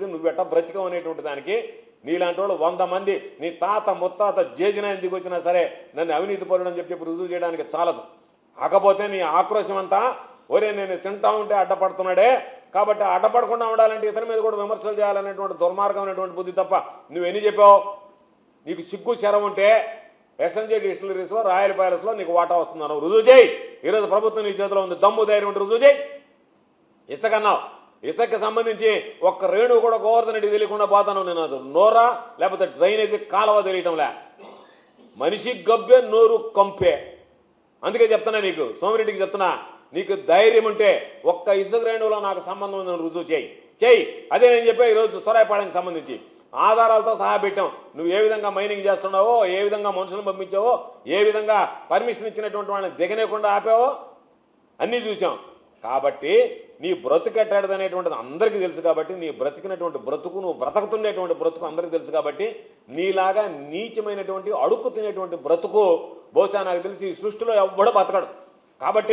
మాట్లాడితే నువ్వెట్ట బ్రతికం అనేటువంటి దానికి నీలాంటి వాళ్ళు 100 మంది నీ తాత ముత్తాత జేజినాయన దిగొచ్చినా సరే నన్ను అవినీతి పరుడు అని చెప్పి రుజువు చేయడానికి చాలదు. కాకపోతే నీ ఆక్రోశం అంతా ఒరే నేను తింటా ఉంటే అడ్డపడుతున్నాడే కాబట్టి అడ్డపడకుండా ఉండాలంటే ఇతని మీద కూడా విమర్శలు చేయాలనేటువంటి దుర్మార్గమైనటువంటి బుద్ధి తప్ప నువ్వెన్ని చెప్పావు. నీకు సిగ్గు శరం ఉంటే ఎస్ఎన్జే డిస్టిలరీస్లో రాయల్ ప్యాలెస్లో నీకు వాటా వస్తున్నాను రుజువు చేయి. ఈరోజు ప్రభుత్వం నీ చేతిలో ఉంది, దమ్ము ధైర్యం ఉంటే రుజువు చేయి. ఇసుకన్నావు, ఇసుకకి సంబంధించి ఒక్క రేణువు కూడా గోవర్ధన్ రెడ్డి తెలియకుండా పోతాను నేను. అది నోరా లేకపోతే డ్రైనేజీ కాలువ తెలియటంలే. మనిషి గబ్బే నోరు కంపే. అందుకే చెప్తున్నా నీకు, సోమిరెడ్డికి చెప్తున్నా, నీకు ధైర్యం ఉంటే ఒక్క ఇసుక రేణువులో నాకు సంబంధం ఉందని రుజువు చేయి. అదే నేను చెప్పా ఈరోజు సొరాయిపాడానికి సంబంధించి ఆధారాలతో సహా పెట్టాం. నువ్వు ఏ విధంగా మైనింగ్ చేస్తున్నావో, ఏ విధంగా మనుషులను పంపించావో, ఏ విధంగా పర్మిషన్ ఇచ్చినటువంటి వాళ్ళని దిగనేకుండా ఆపావో అన్నీ చూసాం. కాబట్టి నీ బ్రతుకెట్టాడు అనేటువంటిది అందరికీ తెలుసు. కాబట్టి నీ బ్రతికినటువంటి బ్రతుకు, నువ్వు బ్రతకుతుండేటువంటి బ్రతుకు అందరికీ తెలుసు. కాబట్టి నీలాగా నీచమైనటువంటి అడుక్కు తినేటువంటి బ్రతుకు బహుశా నాకు తెలిసి ఈ సృష్టిలో ఎవ్వడూ బతకడు. కాబట్టి